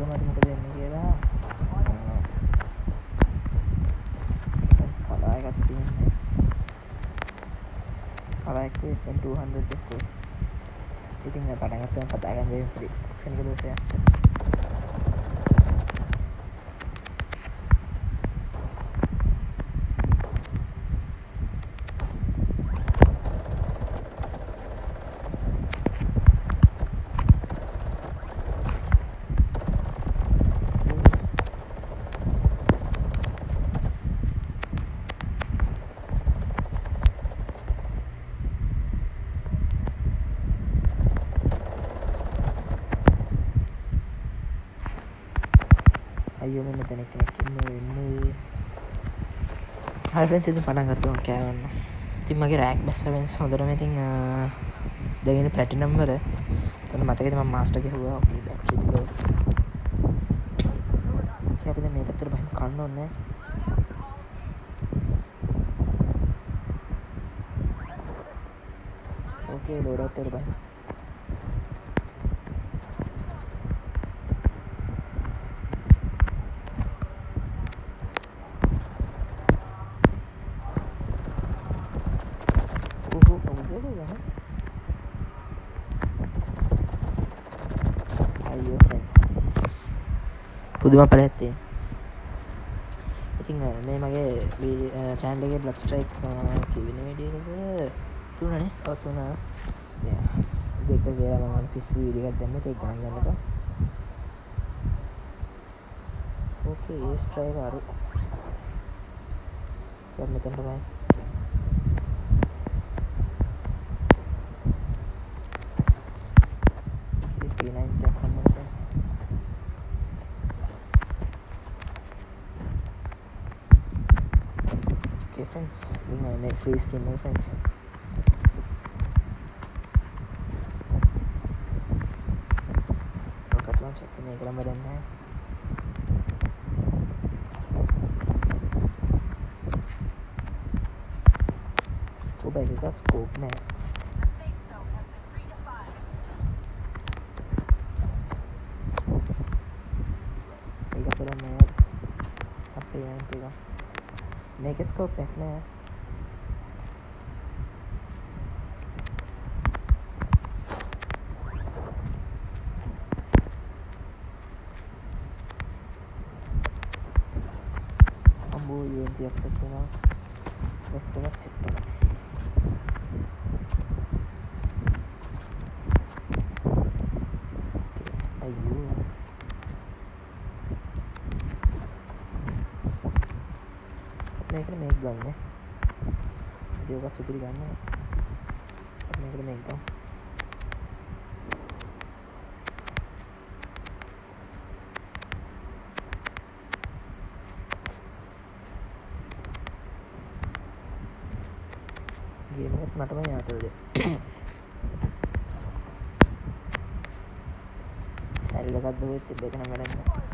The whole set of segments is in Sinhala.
මට මොකද වෙන්නේ කියලා කලා එකක් තියෙන්නේ කලා එක FM200 එක්කෝ ඉතින් පටන් ගත්තම කතා කරන්න බැරි පොඩි ක්ෂණික දෝෂයක් අයියෝ මෙන්න මෙතන කෙනෙක් ඉන්නේ හරි ෆ්‍රෙන්ඩ්ස් ඉතින් පටන් ගත්තා කෑවන්න ඉතින් මගේ රෑන්ක් බැස්ස ෆ්‍රෙන්ඩ්ස් හොඳටම ඉතින් දෙගෙන ප්ලැටිනම් වල එතන මතකද මම මාස්ටර් ගහුවා ඕකේ බැක් ට්‍රීට් ගෝ ඕකේ අපි දැන් මේ පැත්තට බහින්න කන්න ඕනේ ඕකේ ලෝඩ් අවුට් එකට බහින්න පුදුම පලයක් තියෙන ඉතින් මේ මගේ චෑනල් එකේ බ්ලඩ් ස්ට්‍රයික් කිවින වීඩියෝ එක තුනනේ ඔව් තුන දෙක කියලා මම පිස්සු වීඩියෝ එකක් දැම්මේ ඒක ගණන් ගන්නකෝ ඕකේ ඒ ස්ට්‍රයික් අරු දැන් මෙතනට බයි friends ini make free skin my friends rocket launcher ini kalau badannya oh baik itu scope nya ini badannya apa yang itu make it scope back now ambo UMP accept na vector accept na ayyo මේකට මේක ගන්න ඒක සුපිරි ගන්න මේකට මේක ගන්න ගේම් එකත් මටම යාතුද සැරිල එකක් දුවෙත් තිබ්බ එක නම් වැඩක් නෑ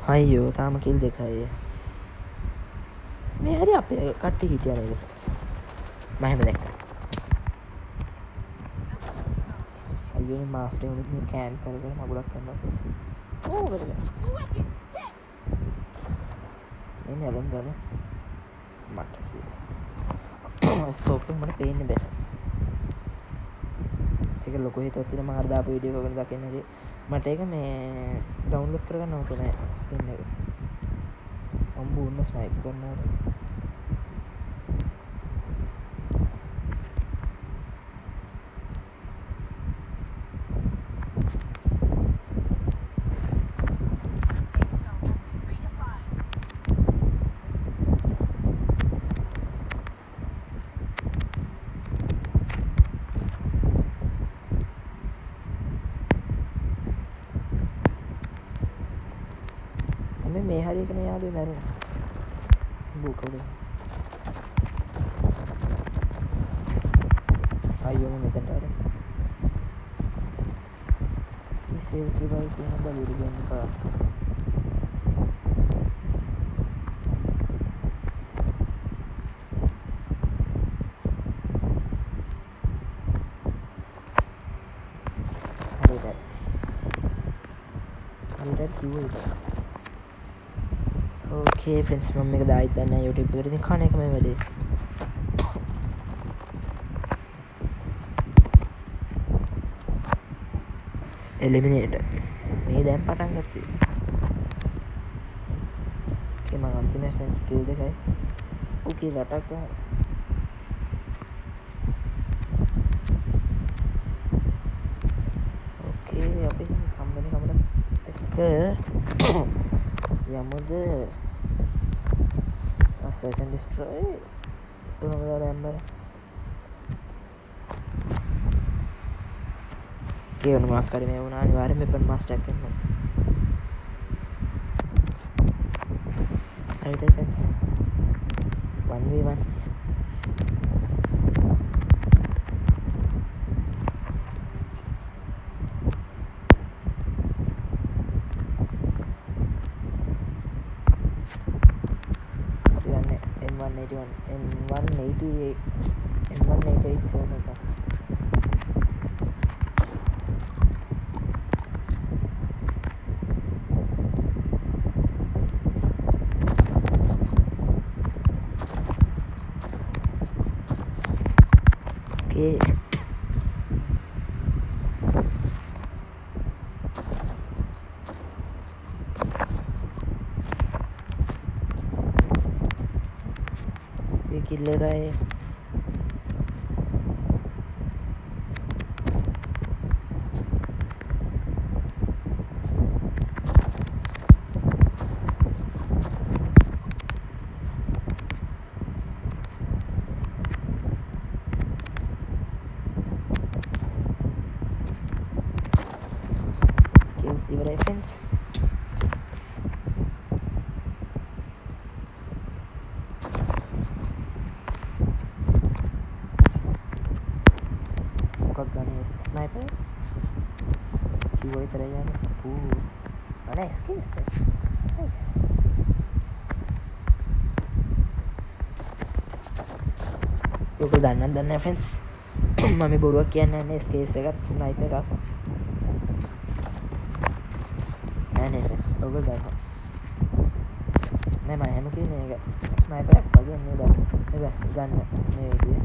අයියෝ තාම කිල් දෙකයි මේ හරි අපේ කට්ටිය හිටියා නේද මම හැම දැක්කා අයියෝ මේ මාස්ටර් උනේ මේ කෑම් කර කර මගුලක් කරනවා ඕ බරද මේ නලම් ගාන මට ස්කෝප් එක මට පේන්නේ බැලන්ස් ඒක ලොකෝ හිතුවත් තියෙන මම අර දාපු වීඩියෝ එක ගැන දකින්නේ මට ඒක මේ ඩවුන්ලෝඩ් කරගන්න ඕනේ නෑ ස්කින් එක අම්බු උන්න ස්නයිප් කරනවා මේ හරි එකන යාළුවෝ මැරුණා බූකවුද අයියෝ මම මෙතනට ආවේ මේ සේව් රිවයිව් කියන බලුරු ගන්න පා ඕකේ ෆ්‍රෙන්ඩ්ස් මම මේක දායි දන්නේ YouTube එකට ඉතින් කන එක මේ වැඩේ එලිමිනේටර් මේ දැන් පටන් ගත්තේ ඕකේ මම අන්තිම ෆ්‍රෙන්ඩ්ස් කිව් දෙකයි ඕකේ රටක් ඕකේ අපි කම්බලේ කමඩ එක යමුද search and destroy තුනම දාලා යන්න බෑ කියවන මොකක් හරි මේ වුණා අනිවාර්යෙන් වෙපන් මාස්ටර් එකක් එන්න හරිද ෆ්‍රෙන්ඩ්ස් 1v1 M188 server එක okay ये किल रहा है friends මොකක් ගන්නේ ස්නයිපර් කිව්ව විතරයි යන්නේ nice case nice ඔක දන්නේ friends මම බොරුවක් කියන්නේ නැහැ ස්කේස් එකත් ස්නයිපර් එකක් නෑ ෆ්‍රෙන්ඩ්ස් ඔබ ගන්නවා නෑ මම හැම කියන්නේ මේක ස්නයිපර් එකක් වගේ නේද ගන්න මේ විදිය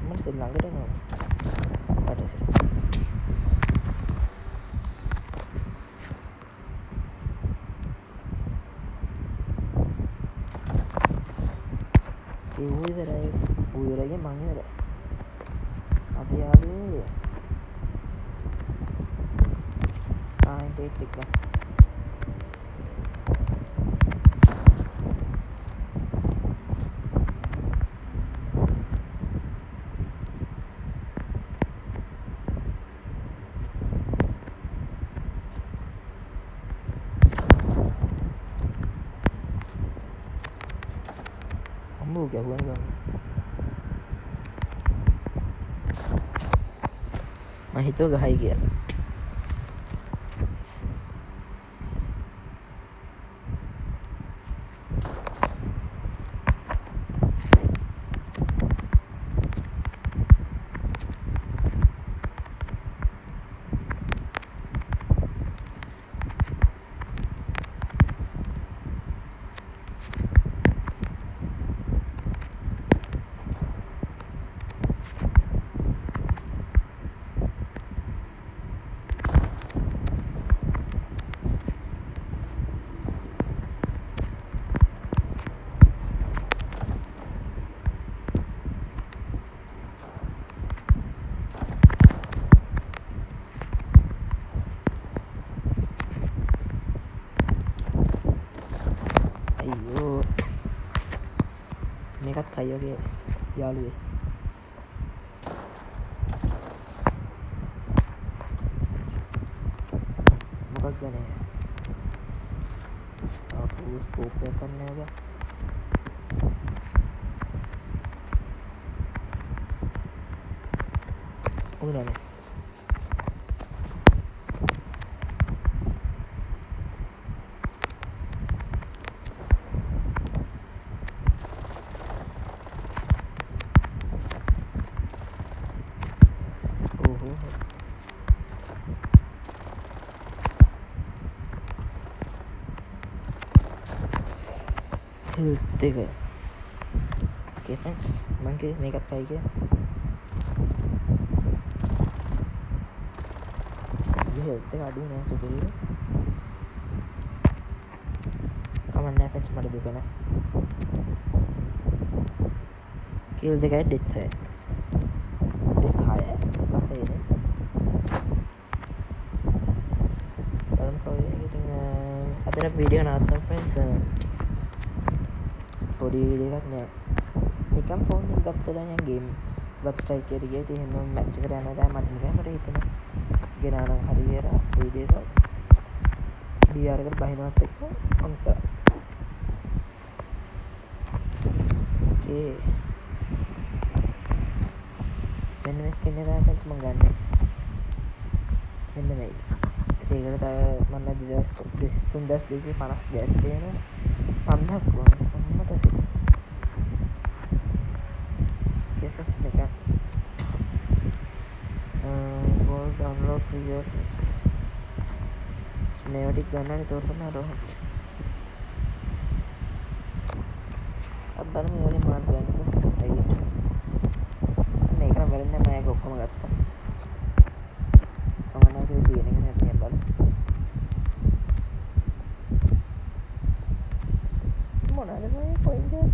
මම ළඟට එනවා ඌරගේ මං ඉවරයි අපි ආවේ ආන්ටේට් එක අම්මෝ ගැහුවා නේද මම හිතුව ගහයි කියලා මේකත් කයිෝගේ යාළුවේ මොකක් ගැන ස්කෝපය කරන්නද උනන එක ෆස් මංගේ මේකත් අයික අඩු නෑ සුපිරි කමන්න ෆස් මට දුකන කිල් දෙකයි ඩෙත්හය දෙහය අදර වීඩියෝ නාත්තම් ෆ්‍රෙන්න්ස් පොඩි දෙකක් නෑ නිකම් ෆෝන් ගත්තලන ගේම් බක්ස්ටයිකරගේ තිහෙම මච්ච කරන්න දෑ මත්මකමට හිතන ගෙනනම් හරිර වීඩියක ඩියාරකට බහිනවත් එක්ක අංක මෙන්න ස්කින්න ෆෙන්ස්ම ගන්න මෙන්න වෙයි ඒකට මන්න තුන්දස් දෙසි 50 දැත්තියෙන පන්නක් මට ෆෙන්ස් එක ගෝල් ඩවන්ලෝඩ් ක්‍රියේට් මේවටික් ගන්නන තෝරන්න රෝහ අබ්බර මේ වගේ මාත් ගන්න ඇයි මේක නම් වෙලෙන්නේ මම ඔක්කොම ගත්තා කමන්නද තියෙන එක නෑ බලන්න මොනවාද මේ පොයින්ට් එක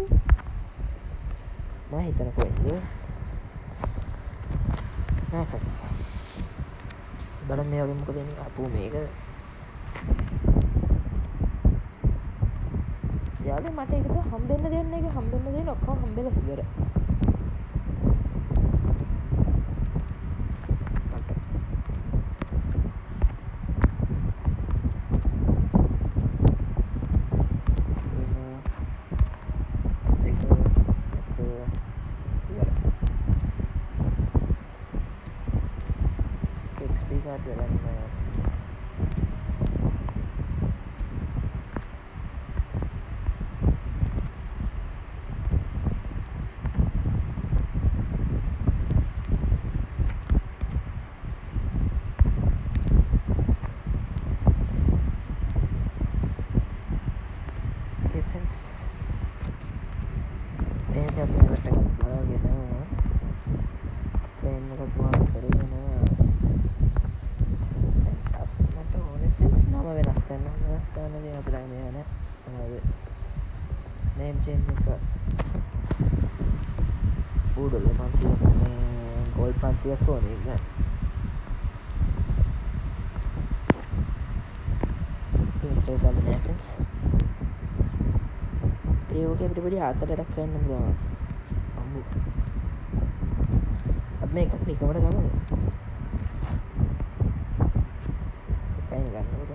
මම හිතන පොයින්ට් එක නෑ ෆැක්ස් බලන්න මේ වගේ මොකද එන්නේ අපෝ මේක යාළුවා මට ඒක તો හම්බෙන්න දෙන්න එක හම්බෙන්න දෙන්න ඔක්කොම හම්බෙලා ඉවරයි XP card වෙලන්න name change එක $5 500ක් මේ gold 500ක් ඕනේ නේද picture සල්ලි නෑ friends ඒ වගේ අපිට පොඩි ආතලයක් කරන්න පුළුවන් අම්මු අපි මේක නිකමට ගමු එකයි ගන්නකොට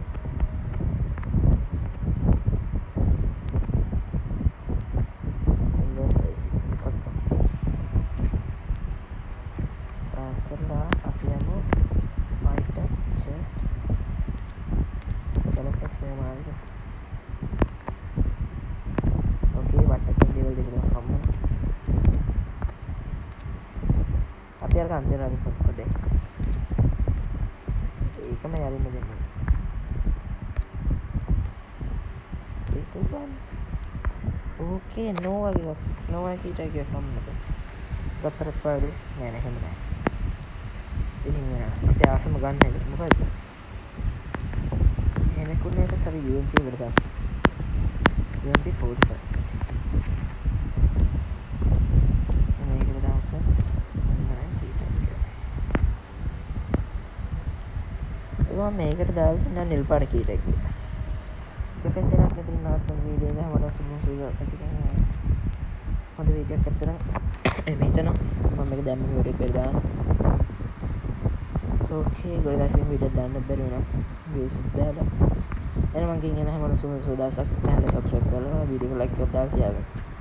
අන්තිම රන් පොඩ්ඩේ ඒකම යරින්න දෙන්න ඒක ගන්න ඕකේ නෝ කීට ගිය කම්ම ෆෙක්ස් ගත්තරත් පාඩු නෑ නෑ එහෙම නෑ ඉතින් අපේ ආසම ගන්න එක මොකද්ද එහෙම කුණේ එක චරි UMP එකට දාන්න UMP 45 මේකට දාලා නිල් පාට කීට එක ඩිෆෙන්ස් එකක් මෙතන නවත්තන වීඩියෝ එක හැමදාම සුළු සුළු සැකකින් හොඳ වීඩියෝක් එකක් කරන් එමෙ හිතනවා මම මේක දැම්ම වීඩියෝ එක දාන්න ඕකේ ගොඩක් දවසකින් වීඩියෝ දාන්න බැරි වුණා views දාලා එහෙනම් මං කියන හැමෝටම සුබ දවසක් channel එක subscribe කරලා වීඩියෝ එක like කරලා දාලා තියාගන්න